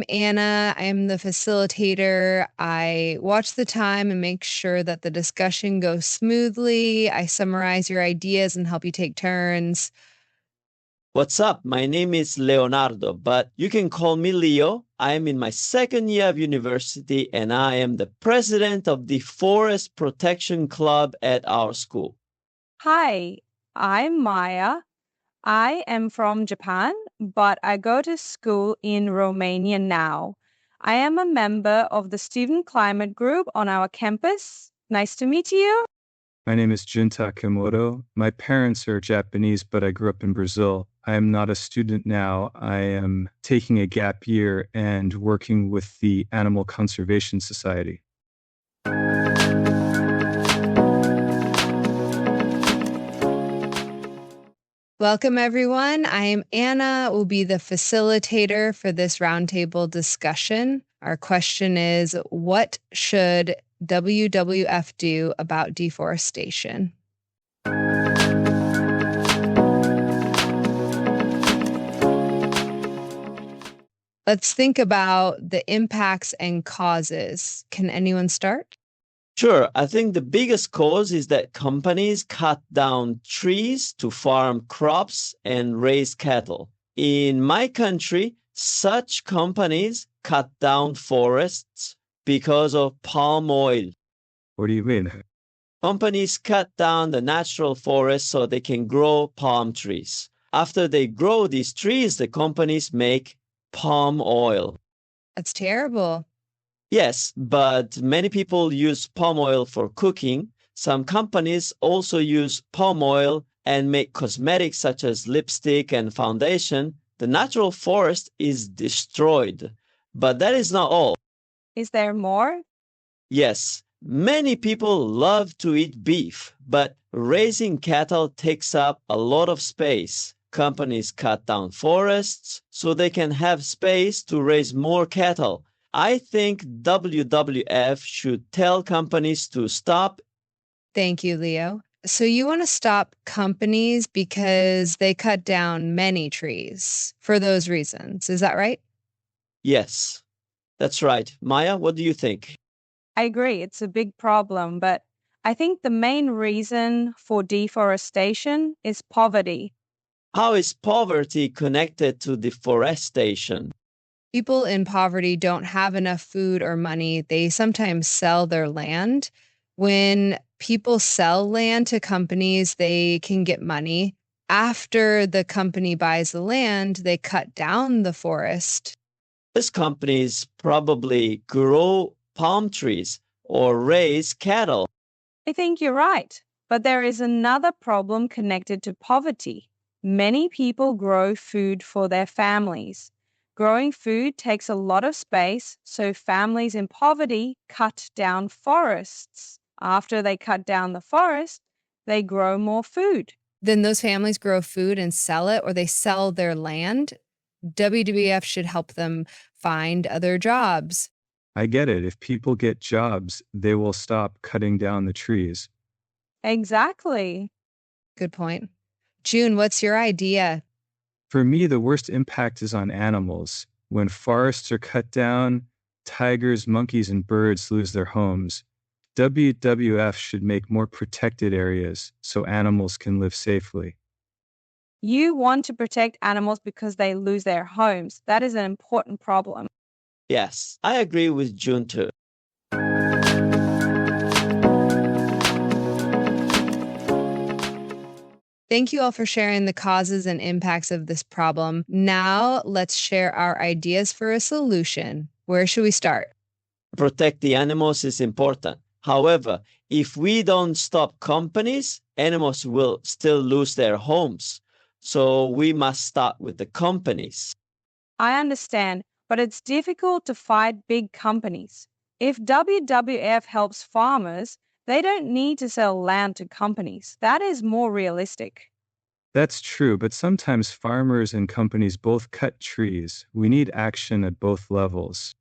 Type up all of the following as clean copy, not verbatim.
Anna. I'm the facilitator. I watch the time and make sure that the discussion goes smoothly. I summarize your ideas and help you take turns. What's up? My name is Leonardo, but you can call me Leo. I am in my second year of university and I am the president of the Forest Protection Club at our school. Hi, I'm Maya. I am from Japan, but I go to school in Romania now. I am a member of the Student Climate Group on our campus. Nice to meet you. My name is Jun Takemoto. My parents are Japanese, but I grew up in Brazil. I am not a student now. I am taking a gap year and working with the Animal Conservation Society. Welcome, everyone. I am Anna, will be the facilitator for this roundtable discussion. Our question is, what should WWF do about deforestation? Let's think about the impacts and causes. Can anyone start? Sure, I think the biggest cause is that companies cut down trees to farm crops and raise cattle. In my country, such companies cut down forests because of palm oil. What do you mean? Companies cut down the natural forest so they can grow palm trees. After they grow these trees, the companies make palm oil. That's terrible. Yes, but many people use palm oil for cooking. Some companies also use palm oil and make cosmetics such as lipstick and foundation. The natural forest is destroyed. But that is not all. Is there more? Yes, many people love to eat beef, but raising cattle takes up a lot of space. Companies cut down forests so they can have space to raise more cattle. I think WWF should tell companies to stop. Thank you, Leo. So you want to stop companies because they cut down many trees for those reasons. Is that right? Yes, that's right. Maya, what do you think? I agree, it's a big problem, but I think the main reason for deforestation is poverty. How is poverty connected to deforestation? People in poverty don't have enough food or money. They sometimes sell their land. When people sell land to companies, they can get money. After the company buys the land, they cut down the forest. These companies probably grow palm trees or raise cattle. I think you're right, but there is another problem connected to poverty. Many people grow food for their families. Growing food takes a lot of space, so families in poverty cut down forests. After they cut down the forest, they grow more food. Then those families grow food and sell it, or they sell their land. WWF should help them find other jobs. I get it. If people get jobs, they will stop cutting down the trees. Exactly. Good point. June, what's your idea? For me, the worst impact is on animals. When forests are cut down, tigers, monkeys, and birds lose their homes. WWF should make more protected areas so animals can live safely. You want to protect animals because they lose their homes. That is an important problem. Yes, I agree with June too. Thank you all for sharing the causes and impacts of this problem. Now let's share our ideas for a solution. Where should we start? Protect the animals is important. However, if we don't stop companies, animals will still lose their homes. So we must start with the companies. I understand, but it's difficult to fight big companies. If WWF helps farmers, they don't need to sell land to companies. That is more realistic. That's true, but sometimes farmers and companies both cut trees. We need action at both levels.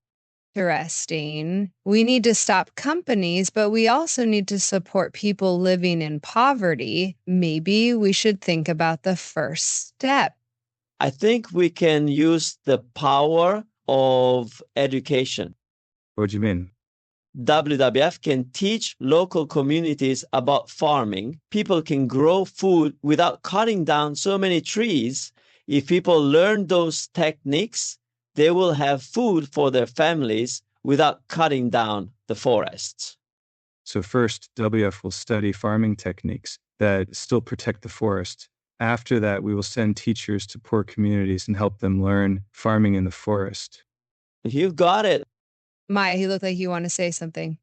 Interesting. We need to stop companies, but we also need to support people living in poverty. Maybe we should think about the first step. I think we can use the power of education. What do you mean? WWF can teach local communities about farming. People can grow food without cutting down so many trees. If people learn those techniques, they will have food for their families without cutting down the forests. So first, WF will study farming techniques that still protect the forest. After that, we will send teachers to poor communities and help them learn farming in the forest. You got it. Maya, he looked like you want to say something.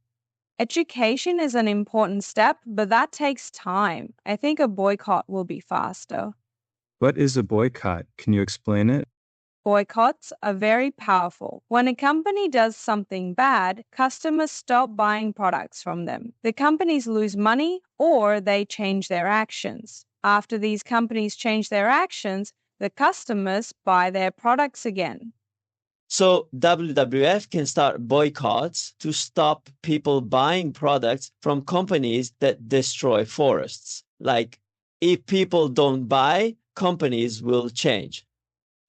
Education is an important step, but that takes time. I think a boycott will be faster. What is a boycott? Can you explain it? Boycotts are very powerful. When a company does something bad, customers stop buying products from them. The companies lose money or they change their actions. After these companies change their actions, the customers buy their products again. So WWF can start boycotts to stop people buying products from companies that destroy forests. Like, if people don't buy, companies will change.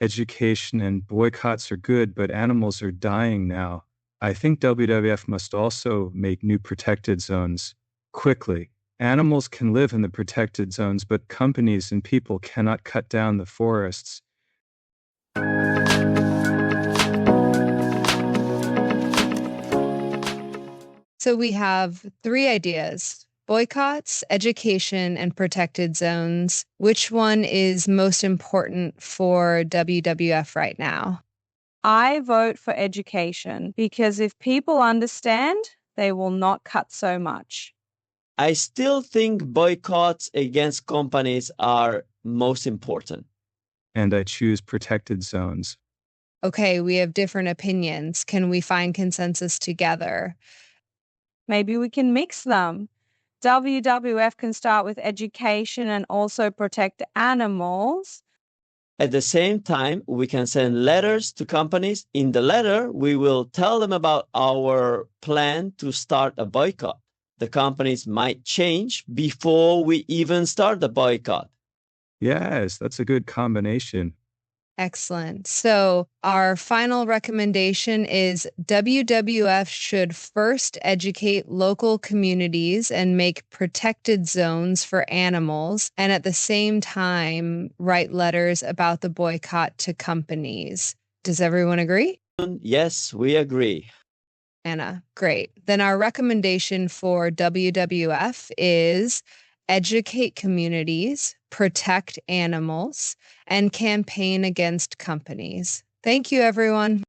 Education and boycotts are good, but animals are dying now. I think WWF must also make new protected zones quickly. Animals can live in the protected zones, but companies and people cannot cut down the forests. So we have 3 ideas: boycotts, education, and protected zones. Which one is most important for WWF right now? I vote for education because if people understand, they will not cut so much. I still think boycotts against companies are most important. And I choose protected zones. Okay, we have different opinions. Can we find consensus together? Maybe we can mix them. WWF can start with education and also protect animals. At the same time, we can send letters to companies. In the letter, we will tell them about our plan to start a boycott. The companies might change before we even start the boycott. Yes, that's a good combination. Excellent. So, our final recommendation is WWF should first educate local communities and make protected zones for animals, and at the same time, write letters about the boycott to companies. Does everyone agree? Yes, we agree. Anna, great. Then our recommendation for WWF is educate communities, protect animals, and campaign against companies. Thank you, everyone.